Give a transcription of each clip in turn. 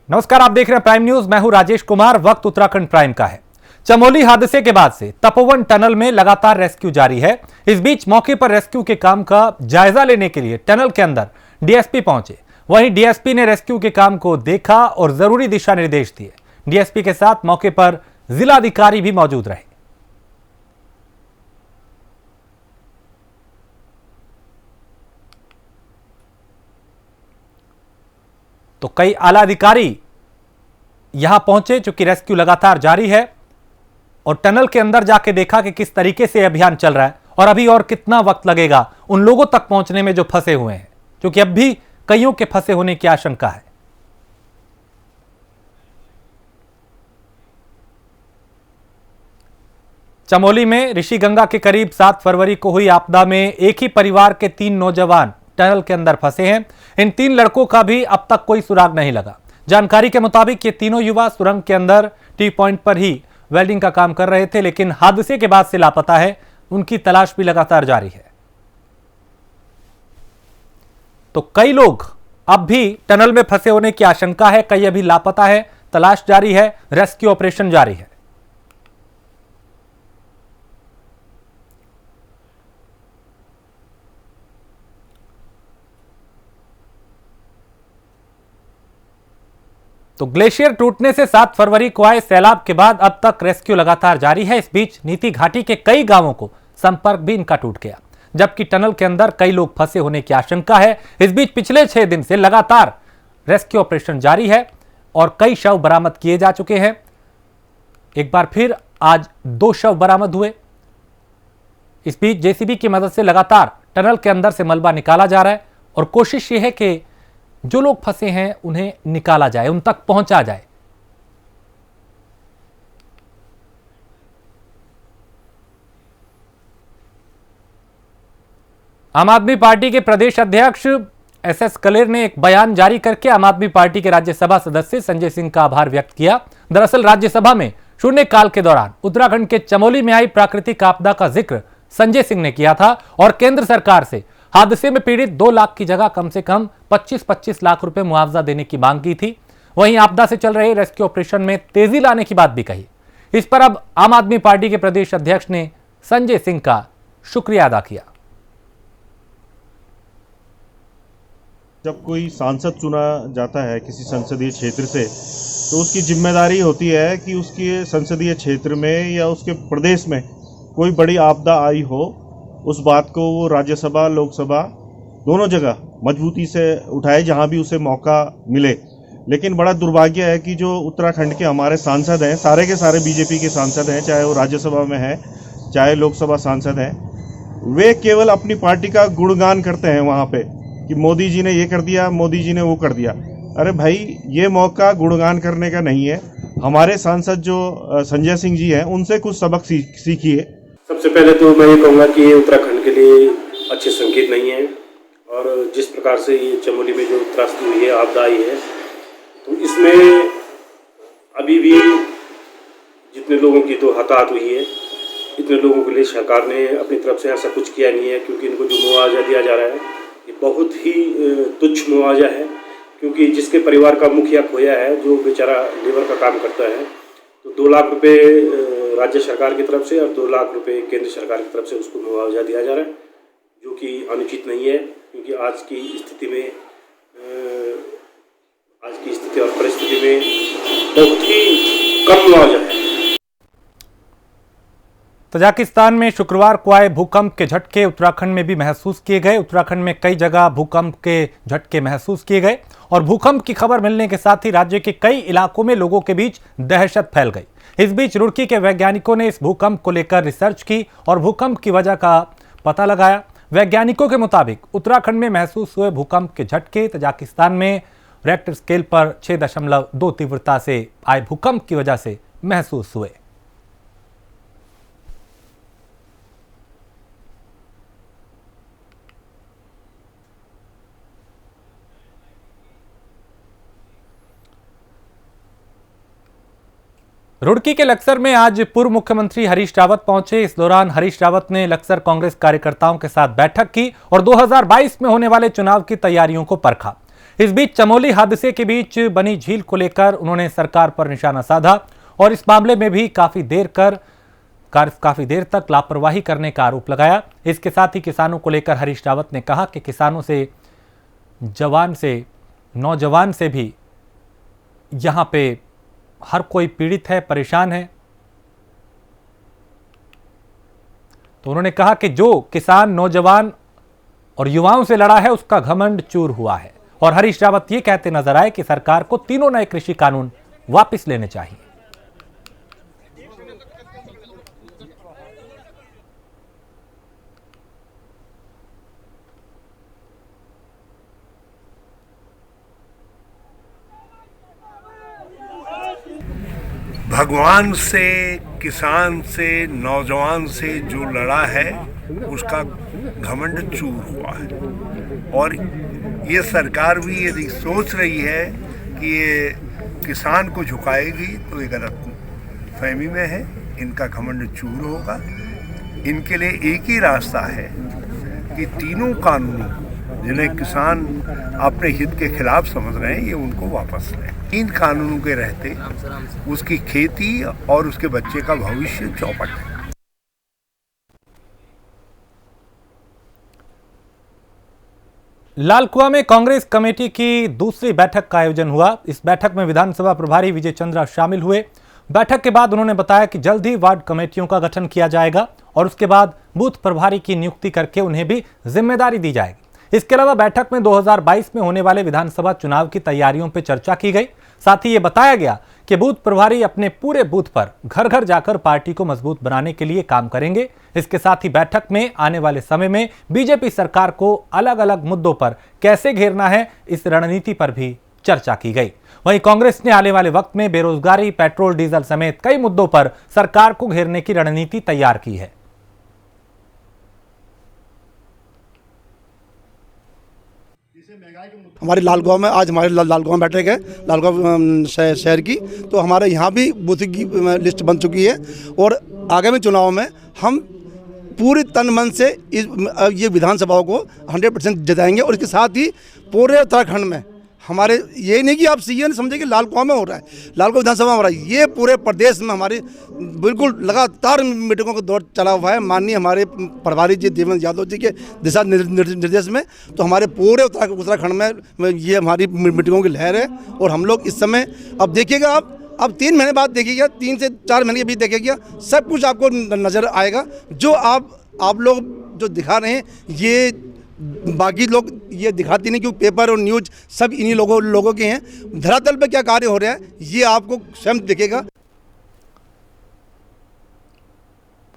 नमस्कार, आप देख रहे हैं प्राइम न्यूज। मैं हूं राजेश कुमार। वक्त उत्तराखंड प्राइम का है। चमोली हादसे के बाद से तपोवन टनल में लगातार रेस्क्यू जारी है। इस बीच मौके पर रेस्क्यू के काम का जायजा लेने के लिए टनल के अंदर डीएसपी पहुंचे। वहीं डीएसपी ने रेस्क्यू के काम को देखा और जरूरी दिशा निर्देश दिए। डीएसपी के साथ मौके पर जिलाधिकारी भी मौजूद रहे। तो कई आला अधिकारी यहां पहुंचे, चूंकि रेस्क्यू लगातार जारी है, और टनल के अंदर जाके देखा कि किस तरीके से अभियान चल रहा है और अभी और कितना वक्त लगेगा उन लोगों तक पहुंचने में जो फंसे हुए हैं, क्योंकि अब भी कईयों के फंसे होने की आशंका है। चमोली में ऋषिगंगा के करीब 7 फरवरी को हुई आपदा में एक ही परिवार के 3 नौजवान टनल के अंदर फंसे हैं। इन 3 लड़कों का भी अब तक कोई सुराग नहीं लगा। जानकारी के मुताबिक ये तीनों युवा सुरंग के अंदर टी पॉइंट पर ही वेल्डिंग का काम कर रहे थे, लेकिन हादसे के बाद से लापता है। उनकी तलाश भी लगातार जारी है। तो कई लोग अब भी टनल में फंसे होने की आशंका है, कई अभी लापता है। तलाश जारी है, रेस्क्यू ऑपरेशन जारी है। तो ग्लेशियर टूटने से 7 फरवरी को आए सैलाब के बाद अब तक रेस्क्यू लगातार जारी है। इस बीच नीति घाटी के कई गांवों को संपर्क भी इनका टूट गया, जबकि टनल के अंदर कई लोग फंसे होने की आशंका है। इस बीच पिछले 6 दिन से लगातार रेस्क्यू ऑपरेशन जारी है और कई शव बरामद किए जा चुके हैं। एक बार फिर आज 2 शव बरामद हुए। इस बीच जेसीबी की मदद से लगातार टनल के अंदर से मलबा निकाला जा रहा है और कोशिश यह है कि जो लोग फंसे हैं उन्हें निकाला जाए, उन तक पहुंचा जाए। आम आदमी पार्टी के प्रदेश अध्यक्ष एसएस कलेर ने एक बयान जारी करके आम आदमी पार्टी के राज्यसभा सदस्य संजय सिंह का आभार व्यक्त किया। दरअसल राज्यसभा में शून्यकाल के दौरान उत्तराखंड के चमोली में आई प्राकृतिक आपदा का जिक्र संजय सिंह ने किया था और केंद्र सरकार से हादसे में पीड़ित 2 लाख की जगह कम से कम 25-25 लाख रुपए मुआवजा देने की मांग की थी। वहीं आपदा से चल रहे रेस्क्यू ऑपरेशन में तेजी लाने की बात भी कही। इस पर अब आम आदमी पार्टी के प्रदेश अध्यक्ष ने संजय सिंह का शुक्रिया अदा किया। जब कोई सांसद चुना जाता है किसी संसदीय क्षेत्र से, तो उसकी जिम्मेदारी होती है कि उसके संसदीय क्षेत्र में या उसके प्रदेश में कोई बड़ी आपदा आई हो, उस बात को वो राज्यसभा लोकसभा दोनों जगह मजबूती से उठाए जहां भी उसे मौका मिले। लेकिन बड़ा दुर्भाग्य है कि जो उत्तराखंड के हमारे सांसद हैं, सारे के सारे बीजेपी के सांसद हैं, चाहे वो राज्यसभा में है चाहे लोकसभा सांसद हैं, वे केवल अपनी पार्टी का गुणगान करते हैं वहाँ पे कि मोदी जी ने ये कर दिया, मोदी जी ने वो कर दिया। अरे भाई, ये मौका गुणगान करने का नहीं है। हमारे सांसद जो संजय सिंह जी हैं, उनसे कुछ सबक सीखिए। सबसे पहले तो मैं ये कहूँगा कि ये उत्तराखंड के लिए अच्छे संकेत नहीं है, और जिस प्रकार से ये चमोली में जो त्रासदी हुई है, आपदा आई है, तो इसमें अभी भी जितने लोगों की तो हताहत हुई है, इतने लोगों के लिए सरकार ने अपनी तरफ से ऐसा कुछ किया नहीं है। क्योंकि इनको जो मुआवजा दिया जा रहा है ये बहुत ही तुच्छ मुआवजा है, क्योंकि जिसके परिवार का मुखिया खोया है, जो बेचारा लेबर का काम करता है, तो 2 लाख रुपये राज्य सरकार की तरफ से और 2 लाख रुपए केंद्र सरकार की तरफ से उसको मुआवजा दिया जा रहा है, जो कि अनुचित नहीं है। क्योंकि आज की स्थिति और परिस्थिति में बहुत ही कम मुआवजा है। तजाकिस्तान में शुक्रवार को आए भूकंप के झटके उत्तराखंड में भी महसूस किए गए। उत्तराखंड में कई जगह भूकंप के झटके महसूस किए गए और भूकंप की खबर मिलने के साथ ही राज्य के कई इलाकों में लोगों के बीच दहशत फैल गई। इस बीच रुड़की के वैज्ञानिकों ने इस भूकंप को लेकर रिसर्च की और भूकंप की वजह का पता लगाया। वैज्ञानिकों के मुताबिक उत्तराखंड में महसूस हुए भूकंप के झटके तजाकिस्तान में रेक्टर स्केल पर 6.2 तीव्रता से आए भूकंप की वजह से महसूस हुए। रुड़की के लक्सर में आज पूर्व मुख्यमंत्री हरीश रावत पहुंचे। इस दौरान हरीश रावत ने लक्सर कांग्रेस कार्यकर्ताओं के साथ बैठक की और 2022 में होने वाले चुनाव की तैयारियों को परखा। इस बीच चमोली हादसे के बीच बनी झील को लेकर उन्होंने सरकार पर निशाना साधा और इस मामले में भी काफी देर तक लापरवाही करने का आरोप लगाया। इसके साथ ही किसानों को लेकर हरीश रावत ने कहा कि किसानों से नौजवान से भी यहां पे हर कोई पीड़ित है, परेशान है। तो उन्होंने कहा कि जो किसान, नौजवान और युवाओं से लड़ा है उसका घमंड चूर हुआ है। और हरीश रावत ये कहते नजर आए कि सरकार को तीनों नए कृषि कानून वापस लेने चाहिए। भगवान से, किसान से, नौजवान से जो लड़ा है उसका घमंड चूर हुआ है। और ये सरकार भी यदि सोच रही है कि ये किसान को झुकाएगी तो ये गलत फहमी में है। इनका घमंड चूर होगा। इनके लिए एक ही रास्ता है कि तीनों कानूनों जिन्हें किसान अपने हित के खिलाफ समझ रहे हैं ये उनको वापस लें। इन कानूनों के रहते उसकी खेती और उसके बच्चे का भविष्य चौपट है। लालकुआं में कांग्रेस कमेटी की दूसरी बैठक का आयोजन हुआ। इस बैठक में विधानसभा प्रभारी विजय चंद्रा शामिल हुए। बैठक के बाद उन्होंने बताया कि जल्द ही वार्ड कमेटियों का गठन किया जाएगा और उसके बाद बूथ प्रभारी की नियुक्ति करके उन्हें भी जिम्मेदारी दी जाएगी। इसके अलावा बैठक में 2022 में होने वाले विधानसभा चुनाव की तैयारियों पर चर्चा की गई। साथ ही ये बताया गया कि बूथ प्रभारी अपने पूरे बूथ पर घर घर जाकर पार्टी को मजबूत बनाने के लिए काम करेंगे। इसके साथ ही बैठक में आने वाले समय में बीजेपी सरकार को अलग अलग मुद्दों पर कैसे घेरना है, इस रणनीति पर भी चर्चा की गई। वहीं कांग्रेस ने आने वाले वक्त में बेरोजगारी, पेट्रोल डीजल समेत कई मुद्दों पर सरकार को घेरने की रणनीति तैयार की है। हमारे लालकुआं में आज हमारे लालकुआं बैठक है, लालकुआं शहर की। तो हमारे यहाँ भी बूथ की लिस्ट बन चुकी है और आगामी चुनाव में हम पूरी तन मन से ये विधानसभाओं को 100% जिताएंगे। और इसके साथ ही पूरे उत्तराखंड में हमारे ये नहीं कि आप सीएन समझे कि लालकुआं में हो रहा है, लालकुआं विधानसभा हो रहा है, ये पूरे प्रदेश में हमारी बिल्कुल लगातार मीटिंगों का दौर चला हुआ है। माननीय हमारे प्रभारी जी देवेंद्र यादव जी के दिशा निर्देश में तो हमारे पूरे उत्तराखंड में ये हमारी मीटिंगों की लहर है। और हम लोग इस समय अब देखिएगा, अब 3 महीने बाद देखिएगा, 3 से 4 महीने के बीच देखिएगा, सब कुछ आपको नज़र आएगा। जो आप लोग जो दिखा रहे हैं ये बाकी लोग ये दिखाती नहीं, क्योंकि पेपर और न्यूज़ सब इन्हीं लोगों के हैं। धरातल पे क्या कार्य हो रहा है ये आपको स्वयं दिखेगा।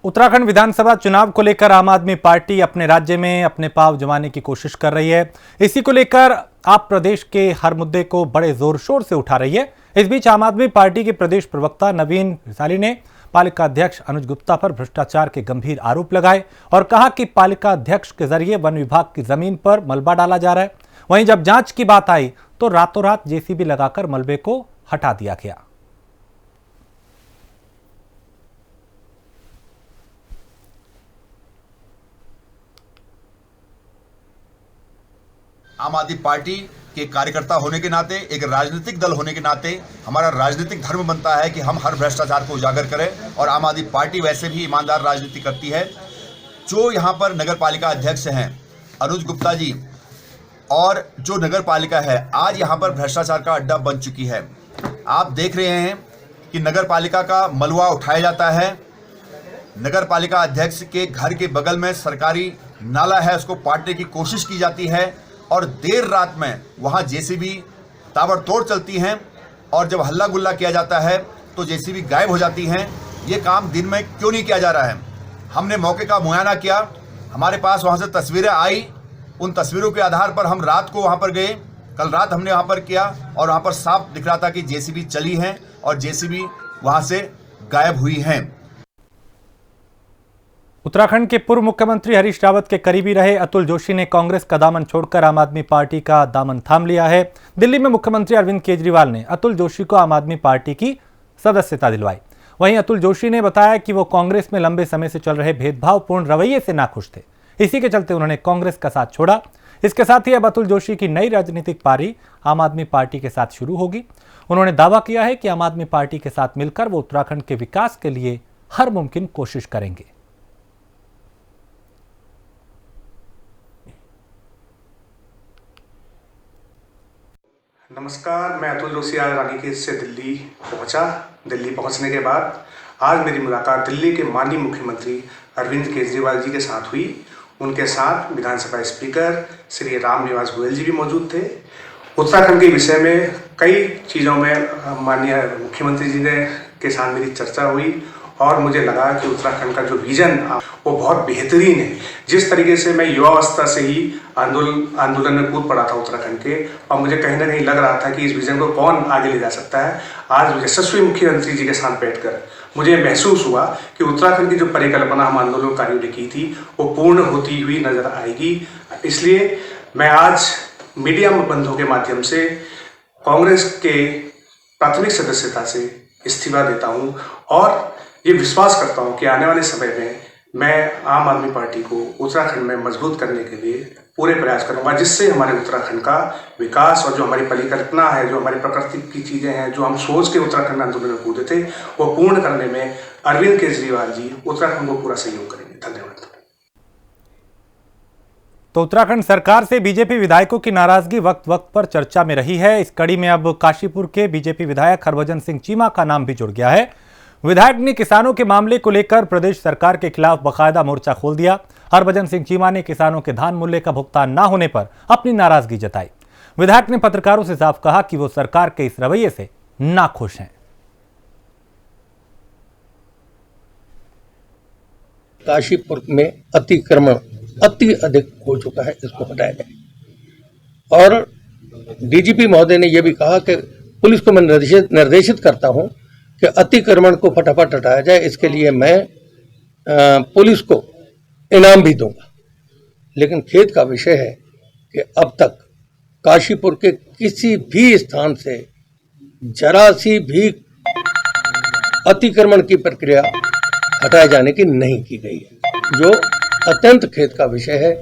उत्तराखंड विधानसभा चुनाव को लेकर आम आदमी पार्टी अपने राज्य में अपने पांव जमाने की कोशिश कर रही है। इसी को लेकर आप प्रदेश के हर मुद्दे को बड़े जोर शोर से उठा रही है। इस बीच आम आदमी पार्टी के प्रदेश प्रवक्ता नवीन रिसाली ने पालिका अध्यक्ष अनुज गुप्ता पर भ्रष्टाचार के गंभीर आरोप लगाए और कहा कि पालिका अध्यक्ष के जरिए वन विभाग की जमीन पर मलबा डाला जा रहा है। वहीं जब जांच की बात आई तो रातों रात जेसीबी लगाकर मलबे को हटा दिया गया। आम आदमी पार्टी के कार्यकर्ता होने के नाते, एक राजनीतिक दल होने के नाते हमारा राजनीतिक धर्म बनता है कि हम हर भ्रष्टाचार को उजागर करें। और आम आदमी पार्टी वैसे भी ईमानदार राजनीति करती है। जो यहाँ पर नगर पालिका अध्यक्ष हैं अनुज गुप्ता जी, और जो नगर पालिका है आज यहाँ पर भ्रष्टाचार का अड्डा बन चुकी है। आप देख रहे हैं कि नगर पालिका का मलबा उठाया जाता है। नगर पालिका अध्यक्ष के घर के बगल में सरकारी नाला है, उसको पाटने की कोशिश की जाती है और देर रात में वहाँ जेसीबी ताबड़तोड़ चलती हैं और जब हल्ला गुल्ला किया जाता है तो जेसीबी गायब हो जाती हैं। ये काम दिन में क्यों नहीं किया जा रहा है? हमने मौके का मुआयना किया, हमारे पास वहाँ से तस्वीरें आई। उन तस्वीरों के आधार पर हम रात को वहाँ पर गए, कल रात हमने वहाँ पर किया और वहाँ पर साफ दिख रहा था कि जेसीबी चली हैं और जेसीबी वहाँ से गायब हुई हैं। उत्तराखंड के पूर्व मुख्यमंत्री हरीश रावत के करीबी रहे अतुल जोशी ने कांग्रेस का दामन छोड़कर आम आदमी पार्टी का दामन थाम लिया है। दिल्ली में मुख्यमंत्री अरविंद केजरीवाल ने अतुल जोशी को आम आदमी पार्टी की सदस्यता दिलवाई। वहीं अतुल जोशी ने बताया कि वो कांग्रेस में लंबे समय से चल रहे भेदभावपूर्ण रवैये से नाखुश थे। इसी के चलते उन्होंने कांग्रेस का साथ छोड़ा। इसके साथ ही अब अतुल जोशी की नई राजनीतिक पारी आम आदमी पार्टी के साथ शुरू होगी। उन्होंने दावा किया है कि आम आदमी पार्टी के साथ मिलकर वो उत्तराखंड के विकास के लिए हर मुमकिन कोशिश करेंगे। नमस्कार, मैं अतुल जोशी आज रानीखेत से दिल्ली पहुंचा। दिल्ली पहुंचने के बाद आज मेरी मुलाकात दिल्ली के माननीय मुख्यमंत्री अरविंद केजरीवाल जी के साथ हुई। उनके साथ विधानसभा स्पीकर श्री रामनिवास गोयल जी भी मौजूद थे। उत्तराखंड के विषय में कई चीज़ों में माननीय मुख्यमंत्री जी के साथ मेरी चर्चा हुई और मुझे लगा कि उत्तराखंड का जो विजन वो बहुत बेहतरीन है। जिस तरीके से मैं युवावस्था से ही आंदोलन में कूद पड़ा था उत्तराखंड के, और मुझे कहीं ना कहीं लग रहा था कि इस विजन को कौन आगे ले जा सकता है। आज यशस्वी मुख्यमंत्री जी के साथ बैठकर मुझे महसूस हुआ कि उत्तराखंड की जो परिकल्पना हम आंदोलनकारियों ने की थी वो पूर्ण होती हुई नजर आएगी। इसलिए मैं आज मीडिया बंधुओं के माध्यम से कांग्रेस के प्राथमिक सदस्यता से इस्तीफा देता हूं और ये विश्वास करता हूं कि आने वाले समय में मैं आम आदमी पार्टी को उत्तराखंड में मजबूत करने के लिए पूरे प्रयास करूंगा, जिससे हमारे उत्तराखंड का विकास और जो हमारी परिकल्पना है, जो हमारी प्रकृति की चीज़ें हैं, जो हम सोच के उत्तराखंड आंदोलन में कूदे थे, वो पूर्ण करने में अरविंद केजरीवाल जी उत्तराखंड को पूरा सहयोग करेंगे। धन्यवाद। तो उत्तराखंड सरकार से बीजेपी विधायकों की नाराजगी वक्त वक्त पर चर्चा में रही है। इस कड़ी में अब काशीपुर के बीजेपी विधायक हरभजन सिंह चीमा का नाम भी जुड़ गया है। विधायक ने किसानों के मामले को लेकर प्रदेश सरकार के खिलाफ बकायदा मोर्चा खोल दिया। हरभजन सिंह चीमा ने किसानों के धान मूल्य का भुगतान न होने पर अपनी नाराजगी जताई। विधायक ने पत्रकारों से साफ कहा कि वो सरकार के इस रवैये से नाखुश हैं। काशीपुर में अतिक्रमण अति अधिक हो चुका है, इसको हटाया जाए। और डीजीपी महोदय ने यह भी कहा कि पुलिस को मैं निर्देशित करता हूं कि अतिक्रमण को फटाफट हटाया जाए। इसके लिए मैं पुलिस को इनाम भी दूंगा। लेकिन खेद का विषय है कि अब तक काशीपुर के किसी भी स्थान से जरा सी भी अतिक्रमण की प्रक्रिया हटाए जाने की नहीं की गई है, जो अत्यंत खेद का विषय है।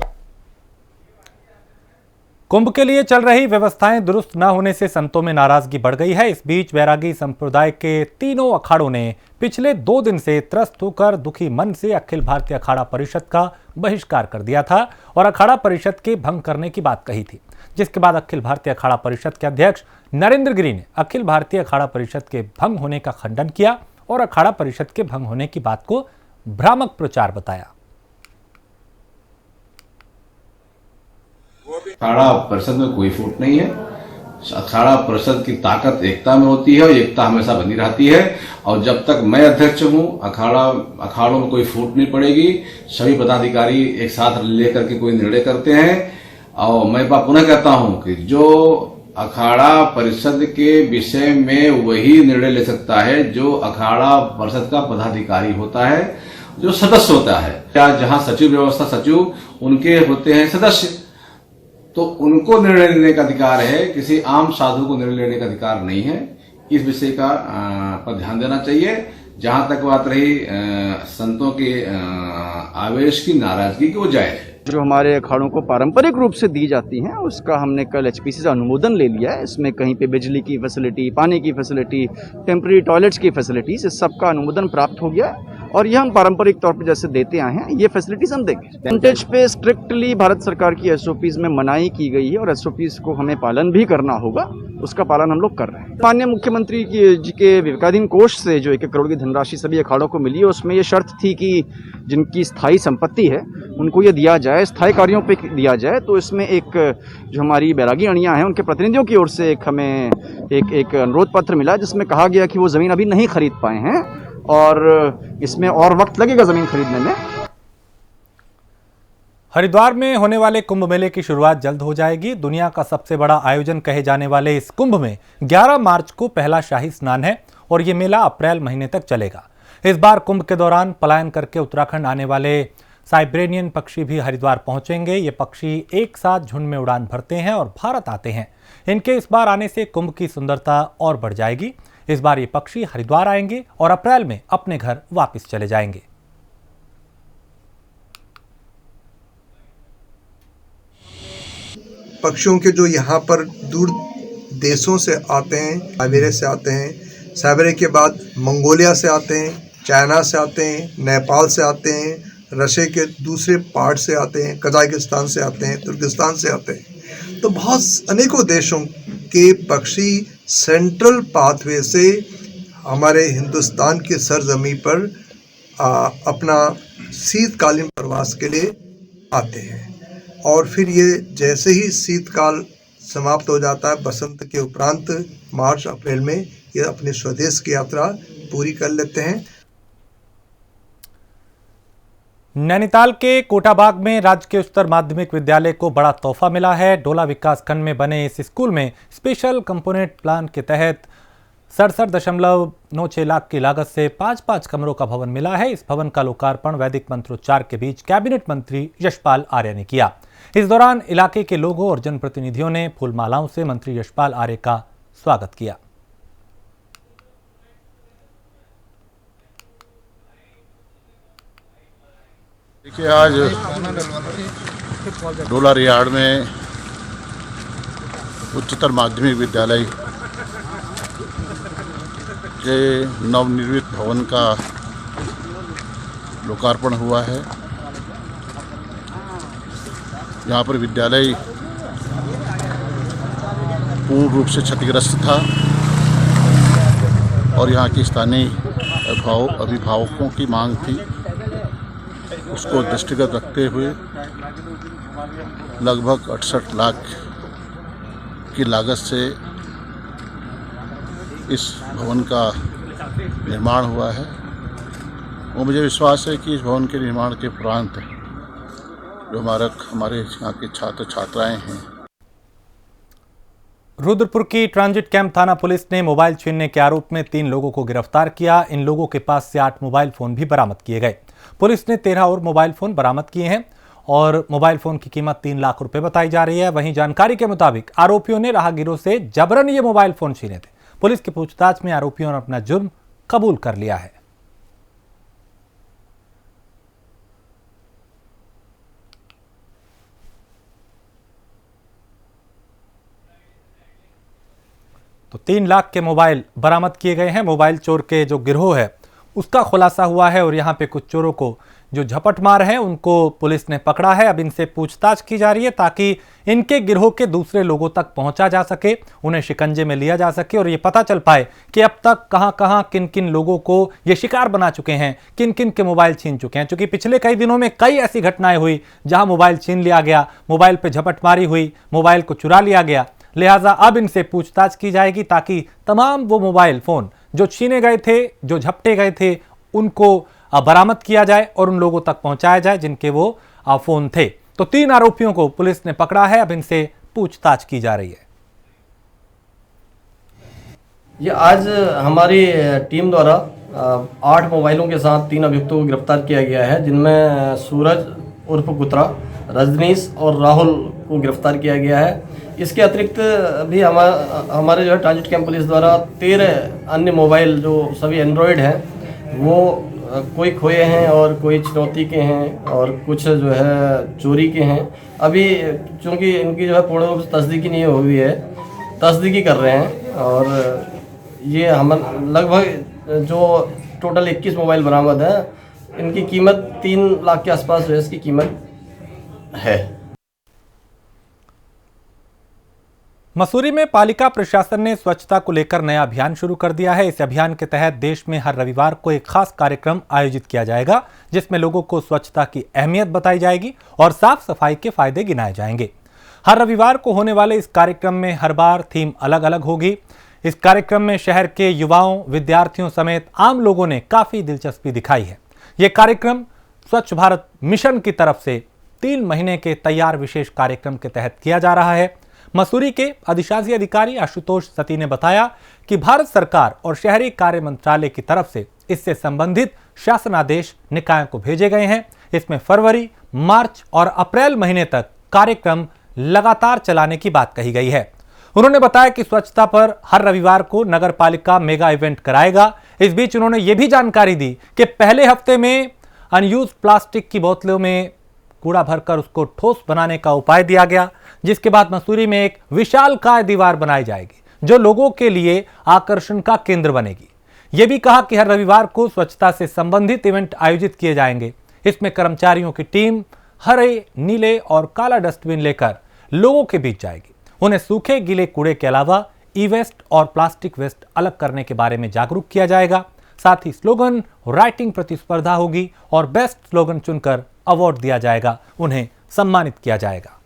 कुंभ के लिए चल रही व्यवस्थाएं दुरुस्त न होने से संतों में नाराजगी बढ़ गई है। इस बीच बैरागी संप्रदाय के तीनों अखाड़ों ने पिछले 2 दिन से त्रस्त होकर दुखी मन से अखिल भारतीय अखाड़ा परिषद का बहिष्कार कर दिया था और अखाड़ा परिषद के भंग करने की बात कही थी, जिसके बाद अखिल भारतीय अखाड़ा परिषद के अध्यक्ष नरेंद्र गिरी ने अखिल भारतीय अखाड़ा परिषद के भंग होने का खंडन किया और अखाड़ा परिषद के भंग होने की बात को भ्रामक प्रचार बताया। अखाड़ा परिषद में कोई फूट नहीं है। अखाड़ा परिषद की ताकत एकता में होती है और एकता हमेशा बनी रहती है। और जब तक मैं अध्यक्ष हूं, अखाड़ों में कोई फूट नहीं पड़ेगी। सभी पदाधिकारी एक साथ लेकर के कोई निर्णय करते हैं। और मैं पुनः कहता हूं कि जो अखाड़ा परिषद के विषय में वही निर्णय ले सकता है जो अखाड़ा परिषद का पदाधिकारी होता है, जो सदस्य होता है। क्या जहां सचिव व्यवस्था सचिव उनके होते हैं सदस्य, तो उनको निर्णय लेने का अधिकार है, किसी आम साधु को निर्णय लेने का अधिकार नहीं है। इस विषय का पर ध्यान देना चाहिए। जहां तक बात रही संतों के आवेश की, नाराजगी की, वो जायज है। जो हमारे अखाड़ों को पारंपरिक रूप से दी जाती हैं उसका हमने कल एचपीसी से अनुमोदन ले लिया है। इसमें कहीं पे बिजली की फैसिलिटी, पानी की फैसिलिटी, टेम्परेरी टॉयलेट्स की फैसिलिटीज, इस सब का अनुमोदन प्राप्त हो गया है और ये हम पारंपरिक तौर पे जैसे देते आए हैं ये फैसिलिटीज हम देंगे। परसेंटेज पे स्ट्रिक्टली भारत सरकार की एसओपीज में मनाही की गई है और एसओपीज को हमें पालन भी करना होगा, उसका पालन हम लोग कर रहे हैं। माननीय मुख्यमंत्री जी के विवेकाधीन कोष से जो 1 करोड़ की धनराशि सभी अखाड़ों को मिली है, उसमें ये शर्त थी कि जिनकी स्थायी संपत्ति है उनको ये दिया जाए, स्थायी कार्यों पे दिया जाए। तो इसमें एक जो हमारी बैरागी अणियाँ हैं उनके प्रतिनिधियों की ओर से हमें एक अनुरोध पत्र मिला जिसमें कहा गया कि वो ज़मीन अभी नहीं खरीद पाए हैं और इसमें और वक्त लगेगा ज़मीन खरीदने में। हरिद्वार में होने वाले कुंभ मेले की शुरुआत जल्द हो जाएगी। दुनिया का सबसे बड़ा आयोजन कहे जाने वाले इस कुंभ में 11 मार्च को पहला शाही स्नान है और ये मेला अप्रैल महीने तक चलेगा। इस बार कुंभ के दौरान पलायन करके उत्तराखंड आने वाले साइब्रेनियन पक्षी भी हरिद्वार पहुंचेंगे। ये पक्षी एक साथ झुंड में उड़ान भरते हैं और भारत आते हैं। इनके इस बार आने से कुंभ की सुंदरता और बढ़ जाएगी। इस बार ये पक्षी हरिद्वार आएंगे और अप्रैल में अपने घर वापस चले जाएंगे। पक्षियों के जो यहाँ पर दूर देशों से आते हैं, साइबेरिया से आते हैं, साइबेरिया के बाद मंगोलिया से आते हैं, चाइना से आते हैं, नेपाल से आते हैं, रशिया के दूसरे पार्ट से आते हैं, कजाकिस्तान से आते हैं, तुर्किस्तान से आते हैं। तो बहुत अनेकों देशों के पक्षी सेंट्रल पाथवे से हमारे हिंदुस्तान की सरजमी पर अपना शीतकालीन प्रवास के लिए आते हैं और फिर ये जैसे ही शीतकाल समाप्त हो जाता है, बसंत के उपरांत मार्च अप्रैल में ये अपने स्वदेश की यात्रा पूरी कर लेते हैं। नैनीताल के कोटाबाग में राजकीय उच्चतर माध्यमिक विद्यालय को बड़ा तोहफा मिला है। डोला विकास खंड में बने इस स्कूल में स्पेशल कंपोनेंट प्लान के तहत 67.96 लाख की लागत से 5 कमरों का भवन मिला है। इस भवन का लोकार्पण वैदिक मंत्रोच्चार के बीच कैबिनेट मंत्री यशपाल आर्य ने किया। इस दौरान इलाके के लोगों और जनप्रतिनिधियों ने फूलमालाओं से मंत्री यशपाल आर्य का स्वागत किया। देखिए, आज डोला रियाड़ में उच्चतर माध्यमिक विद्यालय के नवनिर्मित भवन का लोकार्पण हुआ है। यहाँ पर विद्यालय पूर्ण रूप से क्षतिग्रस्त था और यहाँ की स्थानीय अभिभावकों की मांग थी। उसको दृष्टिगत रखते हुए लगभग 68 लाख की लागत से इस भवन का निर्माण हुआ है और मुझे विश्वास है कि इस भवन के निर्माण के उपरांत जो हमारे यहाँ के छात्र छात्राएं हैं। रुद्रपुर की ट्रांजिट कैंप थाना पुलिस ने मोबाइल छीनने के आरोप में 3 लोगों को गिरफ्तार किया। इन लोगों के पास से 8 मोबाइल फोन भी बरामद किए गए। पुलिस ने 13 और मोबाइल फोन बरामद किए हैं और मोबाइल फोन की कीमत 3 लाख रुपए बताई जा रही है। वहीं जानकारी के मुताबिक आरोपियों ने राहगीरों से जबरन ये मोबाइल फोन छीने थे। पुलिस की पूछताछ में आरोपियों ने अपना जुर्म कबूल कर लिया है। तो 3 लाख के मोबाइल बरामद किए गए हैं। मोबाइल चोर के जो गिरोह है उसका खुलासा हुआ है और यहाँ पे कुछ चोरों को जो झपट मार हैं उनको पुलिस ने पकड़ा है। अब इनसे पूछताछ की जा रही है ताकि इनके गिरोह के दूसरे लोगों तक पहुंचा जा सके, उन्हें शिकंजे में लिया जा सके और ये पता चल पाए कि अब तक कहां-कहां किन-किन लोगों को ये शिकार बना चुके हैं, किन-किन के मोबाइल छीन चुके हैं। क्योंकि पिछले कई दिनों में कई ऐसी घटनाएं हुई जहां मोबाइल छीन लिया गया, मोबाइल पे झपटमारी हुई, मोबाइल को चुरा लिया गया। लिहाजा अब इनसे पूछताछ की जाएगी ताकि तमाम वो मोबाइल फोन जो छीने गए थे, जो झपटे गए थे, उनको बरामद किया जाए और उन लोगों तक पहुंचाया जाए जिनके वो फोन थे। तो 3 आरोपियों को पुलिस ने पकड़ा है। अब इनसे पूछताछ की जा रही है। ये आज हमारी टीम द्वारा 8 मोबाइलों के साथ 3 अभियुक्तों को गिरफ्तार किया गया है, जिनमें सूरज उर्फ गुत्रा, रजनीश और राहुल को गिरफ्तार किया गया है। इसके अतिरिक्त भी हमारे जो है ट्रांजिट कैंप पुलिस द्वारा 13 अन्य मोबाइल जो सभी एंड्रॉयड हैं वो कोई खोए हैं और कोई चुनौती के हैं और कुछ जो है चोरी के हैं। अभी चूँकि इनकी जो है पूर्ण रूप से तस्दीकी नहीं हुई है, तस्दीकी कर रहे हैं और ये हम लगभग जो टोटल 21 मोबाइल बरामद है, इनकी कीमत 3 लाख के आसपास जो है इसकी कीमत है। मसूरी में पालिका प्रशासन ने स्वच्छता को लेकर नया अभियान शुरू कर दिया है। इस अभियान के तहत देश में हर रविवार को एक खास कार्यक्रम आयोजित किया जाएगा जिसमें लोगों को स्वच्छता की अहमियत बताई जाएगी और साफ सफाई के फायदे गिनाए जाएंगे। हर रविवार को होने वाले इस कार्यक्रम में हर बार थीम अलग अलग होगी। इस कार्यक्रम में शहर के युवाओं, विद्यार्थियों समेत आम लोगों ने काफी दिलचस्पी दिखाई है। यह कार्यक्रम स्वच्छ भारत मिशन की तरफ से 3 महीने के तैयार विशेष कार्यक्रम के तहत किया जा रहा है। मसूरी के अधिशासी अधिकारी आशुतोष सती ने बताया कि भारत सरकार और शहरी कार्य मंत्रालय की तरफ से इससे संबंधित शासनादेश निकायों को भेजे गए हैं। इसमें फरवरी, मार्च और अप्रैल महीने तक कार्यक्रम लगातार चलाने की बात कही गई है। उन्होंने बताया कि स्वच्छता पर हर रविवार को नगर पालिका मेगा इवेंट कराएगा। इस बीच उन्होंने ये भी जानकारी दी कि पहले हफ्ते में अनयूज प्लास्टिक की बोतलों में कूड़ा भरकर उसको ठोस बनाने का उपाय दिया गया, जिसके बाद मसूरी में एक विशालकाय दीवार बनाई जाएगी जो लोगों के लिए आकर्षण का केंद्र बनेगी। यह भी कहा कि हर रविवार को स्वच्छता से संबंधित इवेंट आयोजित किए जाएंगे। इसमें कर्मचारियों की टीम हरे, नीले और काला डस्टबिन लेकर लोगों के बीच जाएगी। उन्हें सूखे गीले कूड़े के अलावा ई वेस्ट और प्लास्टिक वेस्ट अलग करने के बारे में जागरूक किया जाएगा। साथ ही स्लोगन राइटिंग प्रतिस्पर्धा होगी और बेस्ट स्लोगन चुनकर अवार्ड दिया जाएगा, उन्हें सम्मानित किया जाएगा।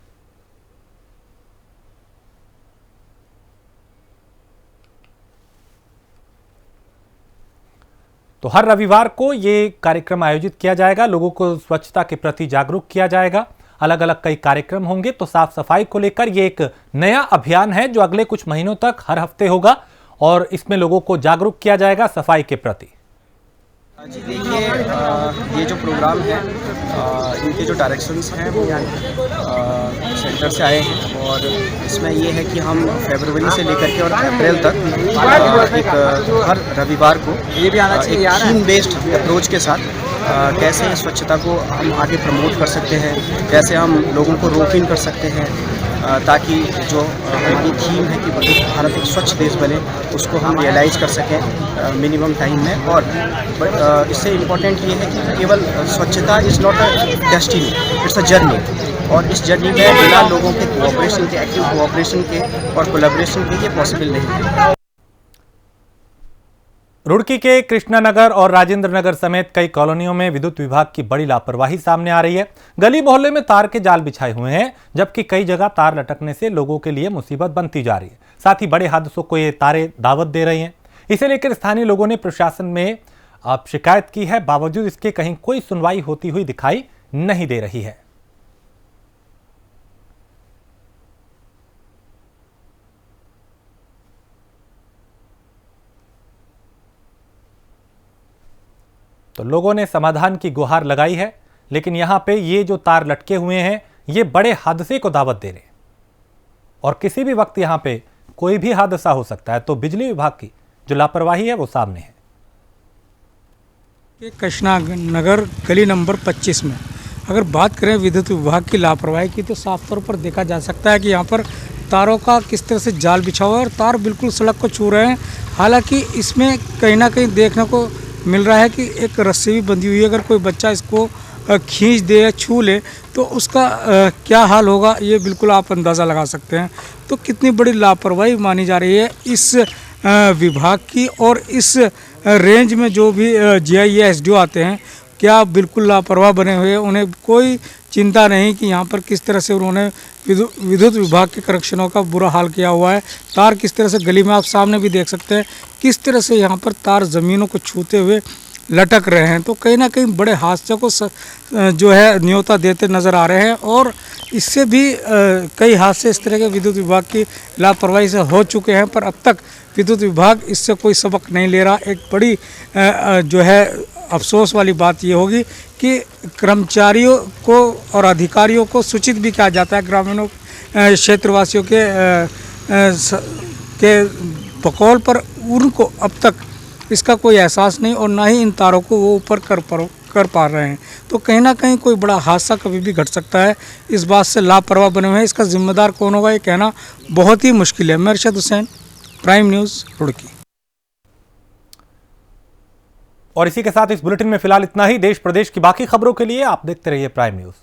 तो हर रविवार को ये कार्यक्रम आयोजित किया जाएगा, लोगों को स्वच्छता के प्रति जागरूक किया जाएगा। अलग अलग कई कार्यक्रम होंगे। तो साफ सफाई को लेकर ये एक नया अभियान है जो अगले कुछ महीनों तक हर हफ्ते होगा और इसमें लोगों को जागरूक किया जाएगा सफाई के प्रति। जी देखिए, ये जो प्रोग्राम है, इनके जो डायरेक्शंस हैं वो सेंटर से आए हैं और इसमें ये है कि हम फरवरी से लेकर के और अप्रैल तक एक हर रविवार को ये भी आना चाहिए थीम बेस्ड अप्रोच के साथ कैसे स्वच्छता को हम आगे प्रमोट कर सकते हैं, कैसे हम लोगों को रोक इन कर सकते हैं ताकि जो हमारी थीम है कि भारत एक स्वच्छ देश बने उसको हम रियलाइज़ कर सकें मिनिमम टाइम में। और इससे इम्पोर्टेंट ये है कि केवल स्वच्छता is not a destiny, it's a journey और इस जर्नी में बिना लोगों के कोऑपरेशन के, एक्टिव कोऑपरेशन के और कोलैबोरेशन के ये पॉसिबल नहीं है। रुड़की के कृष्णानगर और राजेंद्र नगर समेत कई कॉलोनियों में विद्युत विभाग की बड़ी लापरवाही सामने आ रही है। गली मोहल्ले में तार के जाल बिछाए हुए हैं, जबकि कई जगह तार लटकने से लोगों के लिए मुसीबत बनती जा रही है। साथ ही बड़े हादसों को ये तारें दावत दे रही हैं। इसे लेकर स्थानीय लोगों ने प्रशासन में शिकायत की है, बावजूद इसके कहीं कोई सुनवाई होती हुई दिखाई नहीं दे रही है। तो लोगों ने समाधान की गुहार लगाई है, लेकिन यहां पे ये जो तार लटके हुए हैं ये बड़े हादसे को दावत दे रहे हैं और किसी भी वक्त यहां पे कोई भी हादसा हो सकता है। तो बिजली विभाग की जो लापरवाही है वो सामने है। कृष्णानगर गली नंबर 25 में अगर बात करें विद्युत विभाग की लापरवाही की तो साफ तौर पर देखा जा सकता है कि यहाँ पर तारों का किस तरह से जाल बिछा हुआ है और तार बिल्कुल सड़क को छू रहे हैं। हालांकि इसमें कहीं ना कहीं देखने को मिल रहा है कि एक रस्सी भी बंधी हुई है। अगर कोई बच्चा इसको खींच दे या छू ले तो उसका क्या हाल होगा ये बिल्कुल आप अंदाज़ा लगा सकते हैं। तो कितनी बड़ी लापरवाही मानी जा रही है इस विभाग की। और इस रेंज में जो भी जीआई या एसडीओ आते हैं क्या बिल्कुल लापरवाह बने हुए हैं। उन्हें कोई चिंता नहीं कि यहाँ पर किस तरह से उन्होंने विद्युत विभाग के कनेक्शनों का बुरा हाल किया हुआ है। तार किस तरह से गली में आप सामने भी देख सकते हैं किस तरह से यहाँ पर तार ज़मीनों को छूते हुए लटक रहे हैं। तो कहीं ना कहीं बड़े हादसे को जो है न्योता देते नज़र आ रहे हैं। और इससे भी कई हादसे इस तरह के विद्युत विभाग की लापरवाही से हो चुके हैं, पर अब तक विद्युत विभाग इससे कोई सबक नहीं ले रहा। एक बड़ी जो है अफसोस वाली बात ये होगी कि कर्मचारियों को और अधिकारियों को सूचित भी किया जाता है, ग्रामीणों क्षेत्रवासियों के बकौल पर उनको अब तक इसका कोई एहसास नहीं और ना ही इन तारों को वो ऊपर कर पा रहे हैं। तो कहीं ना कहीं कोई बड़ा हादसा कभी भी घट सकता है। इस बात से लापरवाह बने हुए हैं। इसका जिम्मेदार कौन होगा ये कहना बहुत ही मुश्किल है। मैं अरशद हुसैन, प्राइम न्यूज़, रुड़की। और इसी के साथ इस बुलेटिन में फिलहाल इतना ही। देश प्रदेश की बाकी खबरों के लिए आप देखते रहिए प्राइम न्यूज़।